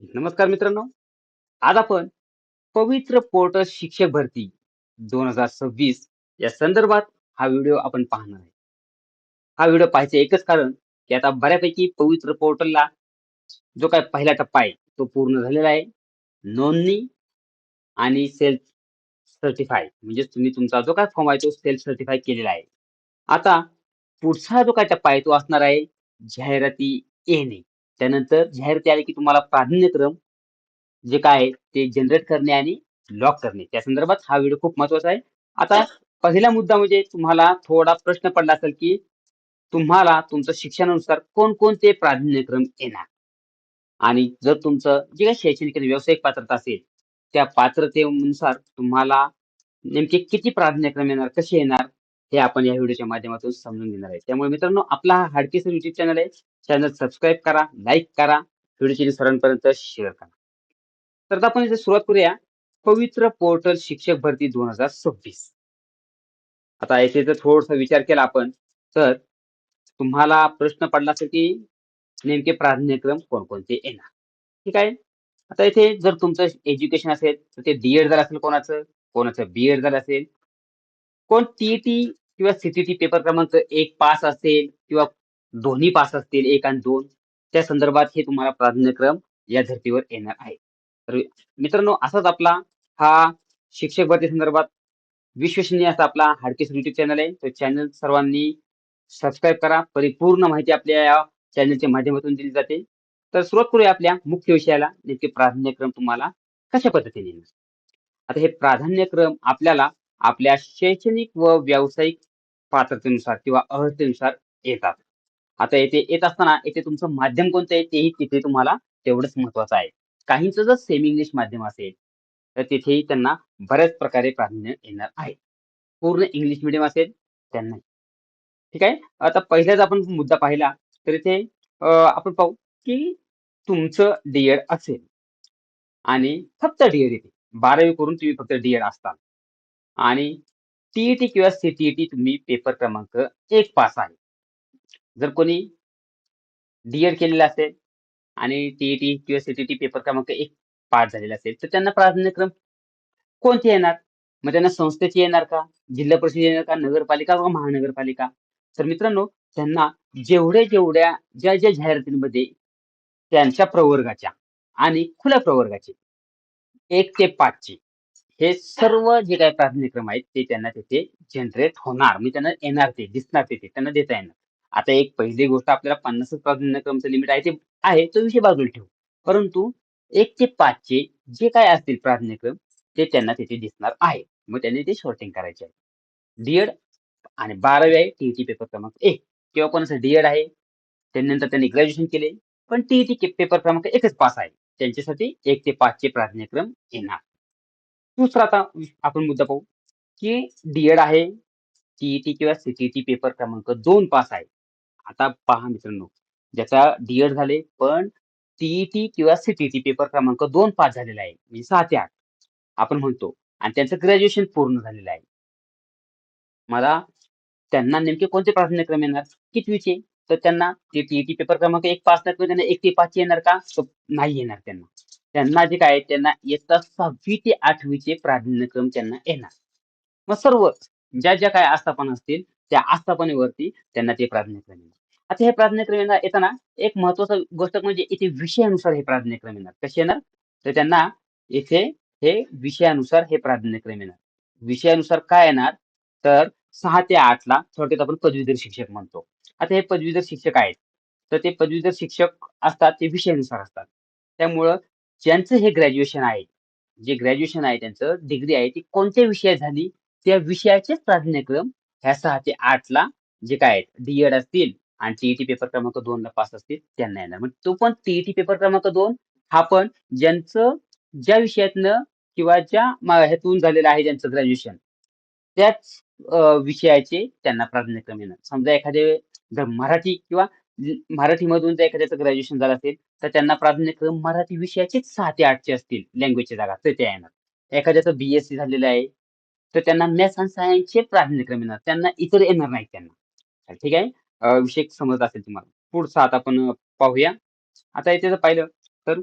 नमस्कार मित्रांनो. आज आपण पवित्र पोर्टल शिक्षक भरती 2026 या संदर्भात हा व्हिडिओ आपण पाहणार आहे. हा व्हिडिओ पाहायचं एकच कारण, की आता बऱ्यापैकी पवित्र पोर्टलला जो काही पहिला टप्पा आहे, तो पूर्ण झालेला आहे. नोंदणी आणि सेल्फ सर्टिफाय म्हणजे तुम्ही तुमचा जो काही फॉर्म आहे तो सेल्फ सर्टिफाय केलेला आहे. आता पुढचा जो काही टप्पा आहे तो असणार आहे जाहिराती येणे. त्यानंतर जाहिराती आली की तुम्हाला प्राधान्यक्रम जे काय आहे ते जनरेट करणे आणि लॉक करणे. त्या संदर्भात हा व्हिडिओ खूप महत्वाचा आहे. आता पहिला मुद्दा म्हणजे तुम्हाला थोडा प्रश्न पडला असेल, की तुम्हाला तुमचं शिक्षणानुसार कोणकोणते प्राधान्यक्रम येणार? आणि जर तुमचं जे काही शैक्षणिक आणि व्यावसायिक पात्रता असेल, त्या पात्रतेनुसार तुम्हाला नेमके किती प्राधान्यक्रम येणार, कसे येणार, हे आपण या व्हिडिओच्या माध्यमातून समजून घेणार आहे. त्यामुळे मित्रांनो आपला हा हाडकेसर YouTube चॅनल आहे. चॅनल सबस्क्राईब करा, लाईक करा, व्हिडिओची सर्वांपर्यंत शेअर करा. तर आता आपण इथे सुरुवात करूया. पवित्र पोर्टल शिक्षक भरती 2026. आता याचे जर थोडासा विचार केला आपण, तर तुम्हाला प्रश्न पडला असेल, की नेमके प्राधान्यक्रम कोणकोणते येणार? ठीक आहे. आता इथे जर तुमचं एज्युकेशन असेल, तर ते डी झालं असेल कोणाचं, कोणाचं बी झालं असेल. कोण टी किंवा सी पेपर क्रमांक 1 पास असेल किंवा दोन्ही पास असतील 1 आणि 2 त्या संदर्भात हे तुम्हाला प्राधान्यक्रम या धर्तीवर येणार आहे. तर मित्रांनो असाच आपला हा शिक्षक भरती संदर्भात विश्वसनीय असा आपला हाडकेसर YouTube चॅनल आहे. तो चॅनल सर्वांनी सबस्क्राईब करा. परिपूर्ण माहिती आपल्या या चॅनलच्या माध्यमातून दिली जाते. तर सुरुवात करूया आपल्या मुख्य विषयाला. नेमके प्राधान्यक्रम तुम्हाला कशा पद्धतीने येणार? आता हे प्राधान्यक्रम आपल्याला आपल्या शैक्षणिक व व्यावसायिक पात्रतेनुसार किंवा अर्हतेनुसार येतात. आता येथे येत असताना येथे तुमचं माध्यम कोणतं आहे तेही तिथे तुम्हाला तेवढंच महत्वाचं आहे. काहींचं जर सेमी इंग्लिश माध्यम असेल, तर तिथेही त्यांना बऱ्याच प्रकारे प्राधान्य येणार आहे. पूर्ण इंग्लिश मीडियम असेल त्यांना. ठीक आहे. आता पहिलाच आपण मुद्दा पाहिला तर इथे आपण पाहू की तुमचं डी असेल आणि फक्त डी येते. 12वी करून तुम्ही फक्त डी असता आणि टी किंवा सी तुम्ही पेपर क्रमांक 1 पास आहे. जर कोणी डी केलेलं असेल आणि टी किंवा सी पेपर क्रमांक 1 पास झालेला असेल, तर त्यांना प्राधान्यक्रम कोणते येणार? मग त्यांना संस्थेची येणार का? जिल्हा परिषद येणार का? नगरपालिका व महानगरपालिका? तर मित्रांनो, त्यांना जेवढ्या ज्या जाहिरातींमध्ये त्यांच्या प्रवर्गाच्या आणि खुल्या प्रवर्गाचे 1 ते 5 चे हे सर्व जे काही प्राधान्यक्रम आहेत ते त्यांना तिथे जनरेट होणार. म्हणजे त्यांना येणार ते, दिसणार तिथे, त्यांना देता येणार. आता एक पहिली गोष्ट आपल्याला 50च प्राधान्यक्रमचं लिमिट आहे ते आहे, तो विषय बाजूला ठेवू. परंतु 1 ते 5 चे जे काही असतील प्राधान्यक्रम ते त्यांना तिथे दिसणार आहे. मग त्यांनी ते सॉर्टिंग करायचे आहे. डी आणि 12वी आहे टी पेपर क्रमांक 1 किंवा कोणाचं डी आहे, त्यानंतर त्यांनी ग्रॅज्युएशन केले, पण टी पेपर क्रमांक 1च पास आहे. त्यांच्यासाठी 1 ते 5 चे प्राधान्यक्रम येणार. दुसरा आता आपण मुद्दा पाहू, की डी आहे, किंवा सी पेपर क्रमांक 2 पास आहे. आता पहा मित्रांनो, ज्याचा डी झाले पण टी किंवा सी पेपर क्रमांक 2 पास झालेला आहे, म्हणजे 6 ते 8 आपण म्हणतो आणि त्यांचं ग्रॅज्युएशन पूर्ण झालेलं आहे. मला त्यांना नेमके कोणते प्राधान्यक्रम येणार? कितवीचे? तर त्यांना ते टी पेपर क्रमांक 1 पास नाही, त्यांना 1 ते 5 येणार का? तर नाही येणार त्यांना. त्यांना जे काय आहे, त्यांना इयत्ता 6वी ते 8वी चे प्राधान्यक्रम त्यांना येणार. मग सर्व ज्या काय आस्थापना असतील, त्या आस्थापनेवरती त्यांना ते प्राधान्यक्रम येणार. आता हे प्राधान्यक्रम येताना एक महत्त्वाची गोष्ट म्हणजे इथे विषयानुसार हे प्राधान्यक्रम येणार. कसे येणार? तर त्यांना इथे हे विषयानुसार हे प्राधान्यक्रम येणार. विषयानुसार काय येणार? तर 6 ते 8 ला थोडक्यात आपण पदवीधर शिक्षक म्हणतो. आता हे पदवीधर शिक्षक आहेत. तर ते पदवीधर शिक्षक असतात ते विषयानुसार असतात. त्यामुळं ज्यांचं हे ग्रॅज्युएशन आहे, जे ग्रॅज्युएशन आहे त्यांचं डिग्री आहे ती कोणत्या विषयात झाली, त्या विषयाचेच प्राधान्यक्रम ह्या 6 ते 8 ला जे काय आहेत, डी असतील आणि टी पेपर क्रमांक 2 ला पास असतील त्यांना येणार. मग तो पण टी पेपर क्रमांक 2 हा पण ज्यांचं ज्या विषयातनं किंवा ज्या ह्यातून झालेलं आहे ज्यांचं ग्रॅज्युएशन त्याच विषयाचे त्यांना प्राधान्यक्रम येणार. समजा एखादे जर मराठी किंवा मराठीमधून जर एखाद्याचं ग्रॅज्युएशन झालं असेल, तर त्यांना प्राधान्यक्रम मराठी विषयाचेच 6 ते 8 चे असतील लँग्वेजच्या जागा, तर त्या येणार. एखाद्याचं बी झालेलं आहे, तर त्यांना मॅथ्स आणि सायन्सचे प्राधान्यक्रम येणार. त्यांना इतर येणार नाहीत त्यांना. ठीक आहे. विषय समजला असेल तुम्हाला. पुढचा आता आपण पाहूया. आता इथे जर पाहिलं तर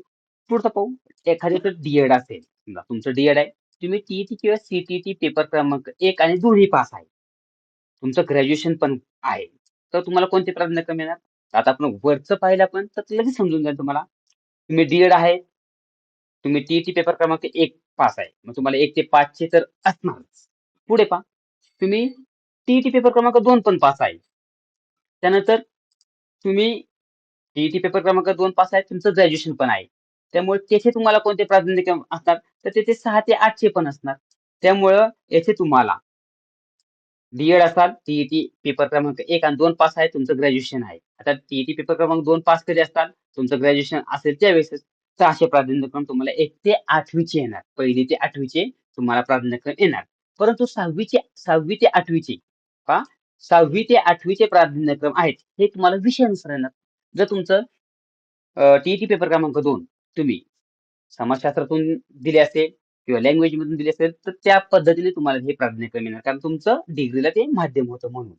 पुढचं पाहू. एखाद्याचं डीएड असेल, समजा तुमचं डीएड आहे, तुम्ही टीईटी किंवा सीटीईटी पेपर क्रमांक 1 आणि 2 पास आहे. तुमचं ग्रॅज्युएशन पण आहे. तर तुम्हाला कोणते प्राधान्यक्रम मिळणार? आता आपण वरचं पाहिलं आपण तर लगेच समजून जाईल तुम्हाला. तुम्ही डीएड आहे, तुम्ही टीईटी पेपर क्रमांक 1 पास आहे. मग तुम्हाला 1 ते 5 चे तर असणारच. पुढे पहा. तुम्ही टीईटी पेपर क्रमांक 2 पण पास आहे. त्यानंतर तुम्ही टीईटी पेपर क्रमांक 2 पास आहे, तुमचं ग्रॅज्युएशन पण आहे. त्यामुळे तेथे तुम्हाला कोणते प्राधान्यक्रम असणार? तर तेथे 6 ते 8 पण असणार. त्यामुळं येथे तुम्हाला डीएड असाल, टीईटी पेपर क्रमांक 1 आणि 2 पास आहे, तुमचं ग्रॅज्युएशन आहे. आता टीईटी पेपर क्रमांक 2 पास कधी असतात? तुमचं ग्रॅज्युएशन असेल त्यावेळेसच. तर असे प्राधान्यक्रम तुम्हाला 1 ते 8वी चे येणार. 1ली ते 8वी चे तुम्हाला प्राधान्यक्रम येणार. परंतु 6वी ते 8वी चे पहा 6वी ते 8वी चे प्राधान्यक्रम आहेत, हे तुम्हाला विषयानुसार येणार. जर तुमचं टीईटी पेपर क्रमांक 2 तुम्ही समाजशास्त्रातून दिले असेल किंवा लँग्वेज मधून दिले असेल, तर त्या पद्धतीने तुम्हाला हे प्राधान्यक्रम मिळणार. कारण तुमचं डिग्रीला ते माध्यम होतं म्हणून.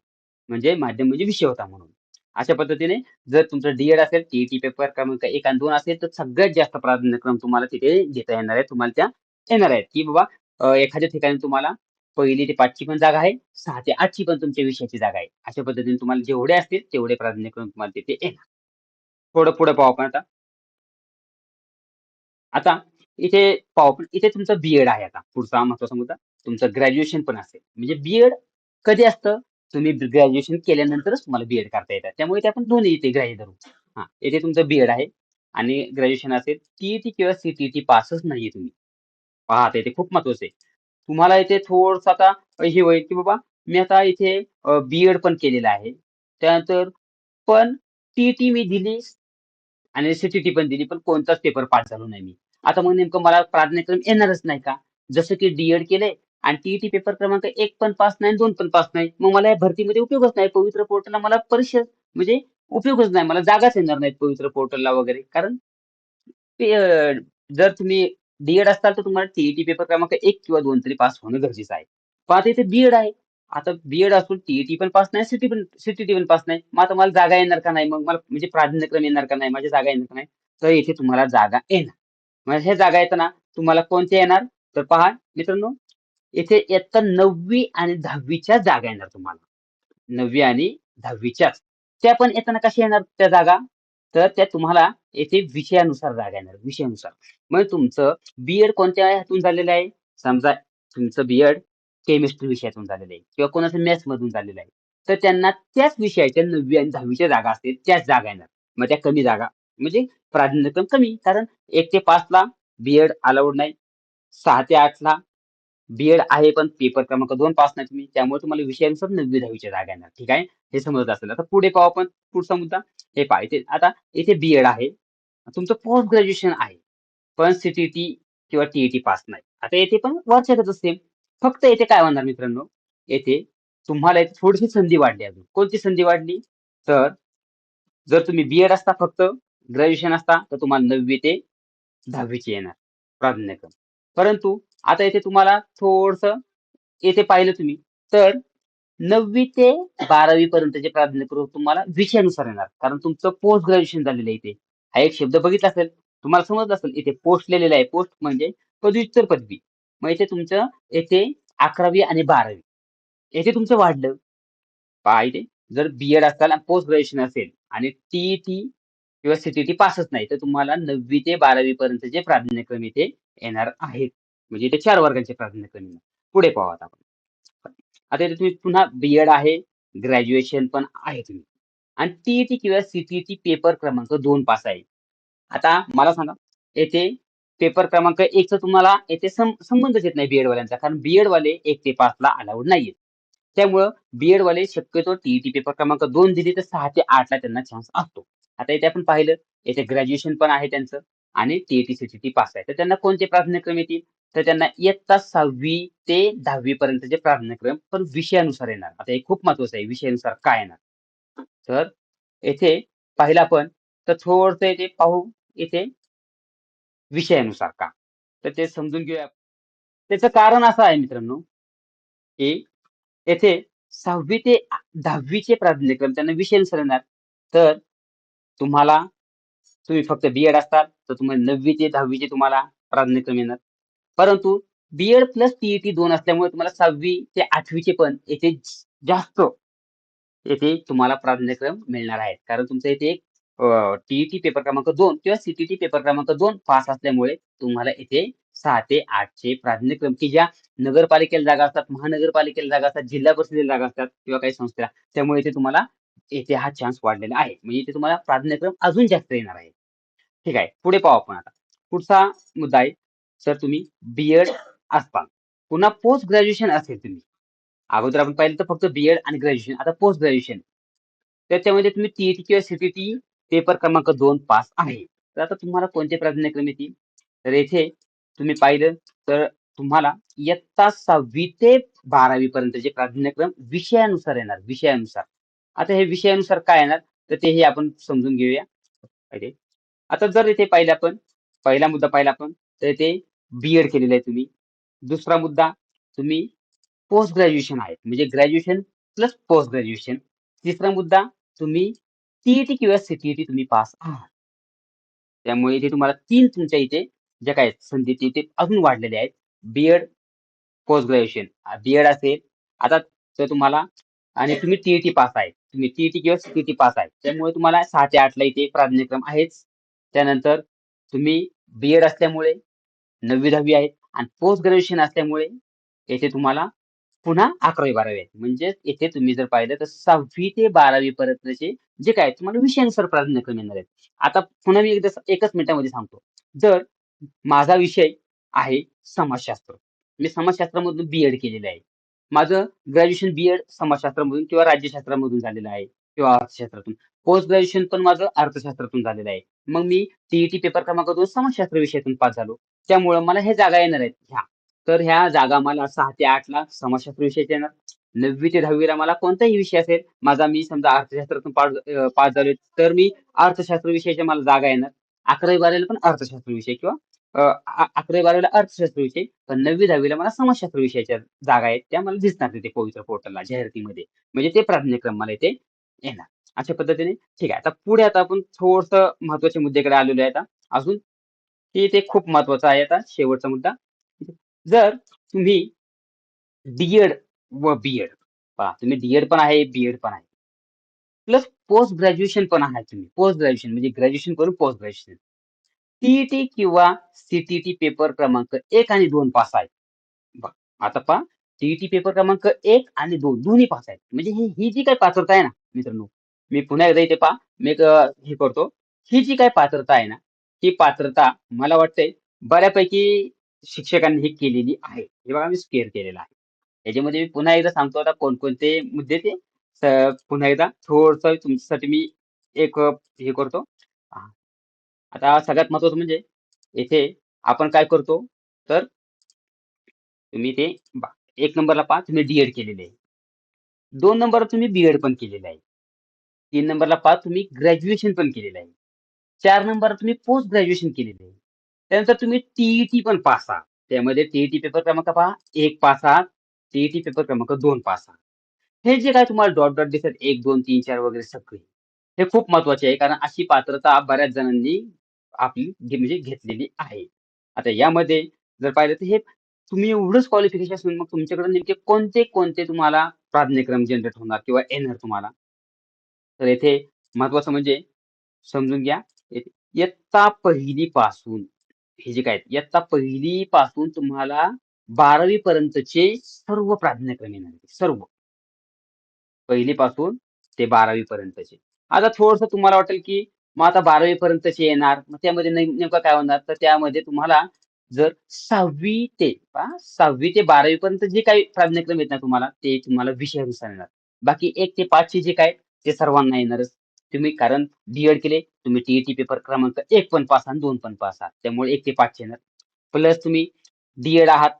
म्हणजे माध्यम म्हणजे विषय होता म्हणून. अशा पद्धतीने जर तुमचं डीएड असेल, टीईटी पेपर क्रमांक 1 आणि 2 असेल, तर सगळ्यात जास्त प्राधान्यक्रम तुम्हाला तिथे देता येणार आहे. तुम्हाला त्या येणार आहेत, की बाबा एखाद्या ठिकाणी तुम्हाला 1ली ते 5ची पण जागा आहे, 6 ते 8ची पण तुमच्या विषयाची जागा आहे. अशा पद्धतीने तुम्हाला जेवढे असतील तेवढे प्राधान्यक्रम तुम्हाला तिथे येणार. थोडं पुढे पाहू आपण आता. आता इथे पाहू आपण, इथे तुमचं बीएड आहे आता. पुढचा महत्त्वाचा मुद्दा. तुमचं ग्रॅज्युएशन पण असेल. म्हणजे बीएड कधी असतं? तुम्ही ग्रॅज्युएशन केल्यानंतरच तुम्हाला बीएड करता येतात. त्यामुळे ते आपण दोन्ही इथे ग्राह्य धरू. हां, इथे तुमचं बीएड आहे आणि ग्रॅज्युएशन असेल. टीईटी किंवा सीटीईटी पासच नाहीये तुम्ही. पहा आता इथे खूप महत्त्वाचं आहे. तुम्हाला इथे थोडंसं आता हे होईल, की बाबा मी आता इथे बीएड पण केलेलं आहे. त्यानंतर पण टीईटी मी दिली आणि सीटीटी पण दिली, पण कोणताच पेपर पास झालो नाही मी. आता मग नेमकं मला प्राधान्यक्रम येणारच नाही का? जसं की डीएड केलंय आणि टीईटी पेपर क्रमांक 1 पण पास नाही आणि 2 पण पास नाही. मग मला या भरतीमध्ये उपयोगच नाही. पवित्र पोर्टलला मला परीक्षा म्हणजे उपयोगच नाही. मला जागाच येणार नाहीत पवित्र पोर्टलला वगैरे. कारण ते जर तुम्ही डी असताल तर तुम्हाला टीईटी पेपर क्रमांक 1 किंवा 2 तरी पास होणं गरजेचं आहे. पण आता इथे बी आहे. आता बी असून टीईटी पण पास नाही, सीटीटी पण पास नाही. मग आता मला जागा येणार का नाही? मग मला म्हणजे प्राधान्यक्रम येणार का नाही? माझ्या जागा येणार का नाही? तर इथे तुम्हाला जागा येणार. मग हे जागा येताना तुम्हाला कोणत्या येणार? तर पहा मित्रांनो, इथे इयत्ता 9वी आणि 10वीच्या जागा येणार तुम्हाला. 9वी आणि 10वीच्याच. त्या पण येताना कशा येणार त्या जागा? तर त्या तुम्हाला येथे विषयानुसार जागा येणार, विषयानुसार. मग तुमचं बी कोणत्या ह्यातून झालेलं आहे? समजा तुमचं बी केमिस्ट्री विषयातून झालेलं आहे किंवा कोणाचं मॅथ्समधून झालेलं आहे. तर त्यांना त्याच विषयाच्या 9वी आणि 10वीच्या जागा असतील, त्याच जागा येणार. मग त्या कमी जागा म्हणजे प्राधान्यक्रम कमी. कारण 1 ते 5 ला अलाउड नाही. 6 ते 8 ला बीएड आहे, पण पेपर क्रमांक 2 पास नाही तुम्ही. त्यामुळे तुम्हाला विषयानुसार 9वी-10वीच्या जागा येणार. ठीक आहे? हे समजत असेल. आता पुढे पाहू आपण पुढचा मुद्दा. हे पहा इथे आता इथे बीएड आहे. तुमचं पोस्ट ग्रॅज्युएशन आहे. पण सीटीटी किंवा टीईटी पास नाही. आता येथे पण वर्षातच सेम. फक्त येथे काय होणार मित्रांनो, येथे तुम्हाला एक थोडीशी संधी वाढली अजून. कोणती संधी वाढली? तर जर तुम्ही बीएड असता फक्त ग्रॅज्युएशन असता, तर तुम्हाला 9वी ते 10वीचे येणार प्राधान्यक्रम. परंतु आता इथे तुम्हाला थोडंसं येथे पाहिलं तुम्ही, तर 9वी ते 12वी पर्यंतचे प्राधान्यक्रम तुम्हाला विषयानुसार येणार. कारण तुमचं पोस्ट ग्रॅज्युएशन झालेलं आहे इथे. हा एक शब्द बघितला असेल, तुम्हाला समजलं असेल इथे पोस्ट लिहिलेला आहे. पोस्ट म्हणजे पदव्युत्तर पदवी. मग इथे तुमचं येथे 11वी आणि 12वी येथे तुमचं वाढलं. पहा इथे जर बीएड असाल आणि पोस्ट ग्रॅज्युएशन असेल आणि टीईटी किंवा सीटीटी पासच नाही, तर तुम्हाला 9वी ते 12वी पर्यंतचे प्राधान्यक्रम इथे येणार आहेत. म्हणजे इथे 4 वर्गांचे प्राधान्यक्रम येणार. पुढे पाहू आता आपण. आता इथे तुम्ही पुन्हा बीएड आहे, ग्रॅज्युएशन पण आहे तुम्ही आणि टीईटी किंवा सीटीटी पेपर क्रमांक 2 पास आहे. आता मला सांगा, येथे पेपर क्रमांक 1 चा तुम्हाला येथे संबंधच येत नाही बीएड वाल्यांचा. कारण बीएड वाले 1 ते 5 ला अलाउड नाहीये. त्यामुळं बीएड वाले शक्यतो टीईटी पेपर क्रमांक 2 दिली तर 6 ते 8 ला त्यांना चान्स असतो. आता इथे आपण पाहिलं, येथे ग्रॅज्युएशन पण आहे त्यांचं आणि टीईटी, सीटीटी पास आहे. तर त्यांना कोणते प्राधान्यक्रम येतील? तर त्यांना इयत्ता 6वी ते 10वी पर्यंतचे प्राधान्यक्रम पण विषयानुसार येणार. आता हे खूप महत्वाचं आहे, विषयानुसार काय येणार? तर येथे पाहिलं आपण, तर थोडंसं येथे पाहू इथे विषयानुसार का? तर ते समजून घेऊया. त्याचं कारण असं आहे मित्रांनो, की येथे 6वी ते 10वी प्राधान्यक्रम त्यांना विषयानुसार येणार. तर तुम्हाला तुम्ही फक्त बीएड असताल तर तुम्हाला 9वी ते 10वी चे तुम्हाला प्राधान्यक्रम येणार. परंतु बी.एड प्लस टी.ई.टी 2 असल्यामुळे तुम्हाला 6वी ते 8वी चे पण येथे जास्त येथे तुम्हाला प्राधान्यक्रम मिळणार आहेत. कारण तुमचं येथे एक टी-ई-टी पेपर क्रमांक 2 किंवा सी-टी-टी पेपर क्रमांक 2 पास असल्यामुळे तुम्हाला येथे 6 ते 8 चे प्राधान्यक्रम की ज्या नगरपालिकेला जागा असतात, महानगरपालिकेला जागा असतात, जिल्हा परिषदेला जागा असतात किंवा काही संस्थेला, त्यामुळे इथे तुम्हाला येथे हा चान्स वाढलेला आहे. म्हणजे इथे तुम्हाला प्राधान्यक्रम अजून जास्त येणार आहे. ठीक आहे. पुढे पाहू आपण आता. पुढचा मुद्दा आहे, जर तुम्ही बी असता, पुन्हा पोस्ट ग्रॅज्युएशन असेल तुम्ही. अगोदर आपण पाहिलं तर फक्त बी आणि ग्रॅज्युएशन. आता पोस्ट ग्रॅज्युएशन. त्याच्यामध्ये तुम्ही टी-ई-टी किंवा सी-टी-टी पेपर क्रमांक 2 पास आहे. तर आता तुम्हाला कोणते प्राधान्यक्रम येतील? तर येथे तुम्ही पाहिलं तर तुम्हाला इयत्ता 6वी ते 12वी पर्यंतचे प्राधान्यक्रम विषयानुसार येणार, विषयानुसार. आता हे विषयानुसार काय येणार? तर तेही आपण समजून घेऊया. पहिले. आता जर इथे पाहिलं आपण, पहिला मुद्दा पाहिला आपण, तर इथे बी केलेलं आहे तुम्ही. दुसरा मुद्दा तुम्ही पोस्ट ग्रॅज्युएशन आहे. म्हणजे ग्रॅज्युएशन प्लस पोस्ट ग्रॅज्युएशन. तिसरा मुद्दा तुम्ही टी किंवा सी तुम्ही पास आहात. त्यामुळे इथे तुम्हाला 3 तुमच्या इथे ज्या काही संधी आहेत, ते अजून वाढलेले आहेत. बी पोस्ट ग्रॅज्युएशन. असेल, आता तर तुम्हाला आणि तुम्ही टी पास आहे. तुम्ही टी किंवा सी पास आहे. त्यामुळे तुम्हाला 6 ते 8 ला इथे प्राधान्यक्रम आहेच. त्यानंतर तुम्ही बी असल्यामुळे 9वी-10वी आहेत आणि पोस्ट ग्रॅज्युएशन असल्यामुळे येथे तुम्हाला पुन्हा 11वी-12वी आहेत. म्हणजे येथे तुम्ही जर पाहिलं तर 6वी ते 12वी पर्यंतचे जे काय तुम्हाला विषयानुसार प्राधान्यक्रम येणार आहेत. आता पुन्हा मी एकदा एकच मिनिटामध्ये सांगतो. जर माझा विषय आहे समाजशास्त्र. मी समाजशास्त्रामधून बी केलेलं आहे. माझं ग्रॅज्युएशन समाजशास्त्रामधून किंवा राज्यशास्त्रामधून झालेलं आहे किंवा अर्थशास्त्रातून. पोस्ट ग्रॅज्युएशन पण माझं अर्थशास्त्रातून झालेलं आहे. मग मी टी पेपर क्रमांक 2 समाजशास्त्र विषयातून पास झालो. त्यामुळं मला हे जागा येणार आहेत ह्या. तर ह्या जागा मला 6 ते 8 ला समाजशास्त्र विषयाच्या येणार. 9वी ते 10वी ला मला कोणताही विषय असेल, माझा मी समजा अर्थशास्त्रातून पास झालोय, तर मी अर्थशास्त्र विषयाच्या मला जागा येणार. 11वी-12वी पण अर्थशास्त्र विषय किंवा 11वी-12वी अर्थशास्त्र विषय, पण 9वी-10वी मला समाजशास्त्र विषयाच्या जागा आहेत. त्या मला दिसणार तिथे पवित्र पोर्टलला जाहिरातीमध्ये. म्हणजे ते प्राधान्यक्रम मला इथे येणार. अशा पद्धतीने ठीक आहे. आता पुढे आता आपण थोडंसं महत्त्वाच्या मुद्द्याकडे आलेलो आहे आता. अजून की ते खूप महत्त्वाचं आहे आता शेवटचा मुद्दा. जर तुम्ही डी व बी पहा तुम्ही डी पण आहे, बी पण आहे. प्लस पोस्ट ग्रॅज्युएशन पण आहे तुम्ही. पोस्ट ग्रॅज्युएशन म्हणजे ग्रॅज्युएशन करून पोस्ट ग्रॅज्युएशन. टी किंवा सी पेपर क्रमांक 1 आणि 2 पास आहे. बघा, आता पहा टी पेपर क्रमांक 1 आणि 2 दोन्ही पास आहेत. म्हणजे ही जी काही पात्रता आहे ना मित्रांनो, मी पुन्हा एकदा इथे पहा, मी एक हे करतो. ही जी काही पात्रता आहे ना, ही पात्रता मला वाटतंय बऱ्यापैकी शिक्षकांनी ही केलेली आहे. हे बघा मी स्क्वेअर केलेलं आहे. याच्यामध्ये मी पुन्हा एकदा सांगतो आता कोणकोणते मुद्दे ते पुन्हा एकदा थोडंसं तुमच्यासाठी मी एक हे करतो. हां, आता सगळ्यात महत्त्वाचं म्हणजे येथे आपण काय करतो, तर तुम्ही ते 1 नंबरला पहा तुम्ही डी केलेलं आहे. 2 नंबरला तुम्ही बी पण केलेलं आहे. 3 नंबरला पहा तुम्ही ग्रॅज्युएशन पण केलेलं आहे. 4 नंबरला तुम्ही पोस्ट ग्रॅज्युएशन केलेलं आहे. त्यानंतर तुम्ही टी पण पास आहात. त्यामध्ये टी पेपर क्रमांक पहा 1 पास आहात. टी पेपर क्रमांक 2 पास आहात. हे जे काही तुम्हाला डॉट दिसतात 1, 2, 3, 4 वगैरे सगळे, हे खूप महत्त्वाचे आहे. कारण अशी पात्रता बऱ्याच जणांनी आपली म्हणजे घेतलेली आहे. आता यामध्ये जर पाहिलं तर हे तुम्ही एवढंच क्वालिफिकेशन असून मग तुमच्याकडे नेमके कोणते तुम्हाला प्राधान्यक्रम जनरेट होणार किंवा येणार तुम्हाला. तर येथे महत्त्वाचं म्हणजे समजून घ्या. इयत्ता 1ली पासून हे जे काय आहेत, इयत्ता 1ली पासून तुम्हाला 12वी पर्यंतचे सर्व प्राधान्यक्रम येणार आहेत. सर्व. 1ली पासून ते 12वी पर्यंतचे. आता थोडंसं तुम्हाला वाटेल, की मग आता 12वी पर्यंतचे येणार. मग त्यामध्ये नेमकं काय होणार? तर त्यामध्ये तुम्हाला जर 6वी ते 6वी ते 12वी पर्यंत जे काही प्राधान्यक्रम आहेत ना तुम्हाला, ते तुम्हाला विषयानुसार येणार. बाकी 1 ते 5 चे जे काय ते सर्वांना येणारच. तुम्ही कारण बी केले, तुम्ही टी पेपर क्रमांक 1 पण पास आणि 2 पण पास आहात. त्यामुळे 1 ते 5 चे येणार. प्लस तुम्ही डी आहात,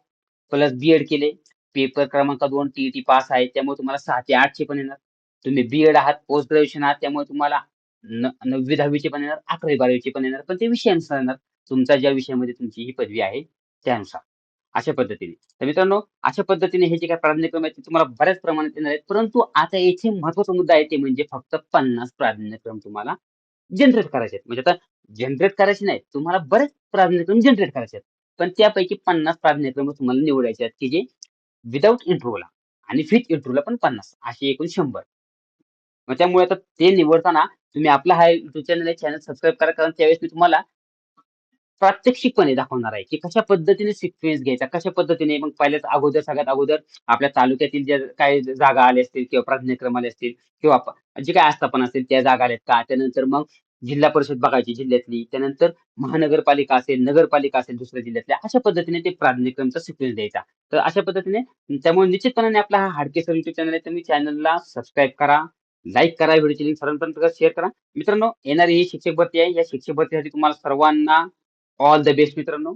प्लस बी केले. पेपर क्रमांक 2 टी पास आहे. त्यामुळे तुम्हाला 6 ते 8 चे पण येणार. तुम्ही बी आहात, पोस्ट ग्रॅज्युएशन आहात. त्यामुळे तुम्हाला 9वी-10वी चे पण येणार, 11वी-12वी चे पण येणार. पण ते विषयानुसार येणार. तुमचा ज्या विषयामध्ये तुमची ही पदवी आहे त्यानुसार. अशा पद्धतीने. तर मित्रांनो, अशा पद्धतीने हे जे काही प्राधान्यक्रम आहेत ते तुम्हाला बऱ्याच प्रमाणात येणार आहेत. परंतु आता येथे महत्त्वाचा मुद्दा आहे ते म्हणजे फक्त 50 प्राधान्यक्रम तुम्हाला जनरेट करायचे आहेत. म्हणजे आता जनरेट करायचे नाहीत. तुम्हाला बरेच प्राधान्यक्रम जनरेट करायचे आहेत. पण त्यापैकी 50 प्राधान्यक्रम तुम्हाला निवडायचे आहेत, की जे विथआऊट इंट्रोला आणि विथ इंट्रोला पण 50 असे एकूण 100. मग त्यामुळे आता ते निवडताना तुम्ही आपला हा YouTube चॅनल सबस्क्राईब करा. कारण त्यावेळेस मी तुम्हाला प्रात्यक्षिकपणे दाखवणार आहे, की कशा पद्धतीने सिक्वेन्स घ्यायचा, कशा पद्धतीने मग पहिल्याच सगळ्यात अगोदर आपल्या तालुक्यातील ज्या काही जागा आल्या असतील किंवा प्राधान्यक्रम आले असतील किंवा जे काही आस्थापना असेल त्या जागा आल्यात का? त्यानंतर मग जिल्हा परिषद बघायची जिल्ह्यातली. त्यानंतर महानगरपालिका असेल, नगरपालिका असेल दुसऱ्या जिल्ह्यातल्या, अशा पद्धतीने ते प्राधान्यक्रमचा सिक्वेन्स द्यायचा. तर अशा पद्धतीने त्यामुळे निश्चितपणाने आपला हा हाडके सर YouTube चॅनल आहे. तुम्ही चॅनलला सबस्क्राईब करा, लाईक करा, व्हिडिओची लिंक सर्वांपर्यंत शेअर करा. मित्रांनो, येणारी ही शिक्षक भरती आहे. या शिक्षक भरतीसाठी तुम्हाला सर्वांना ऑल द बेस्ट मित्रांनो.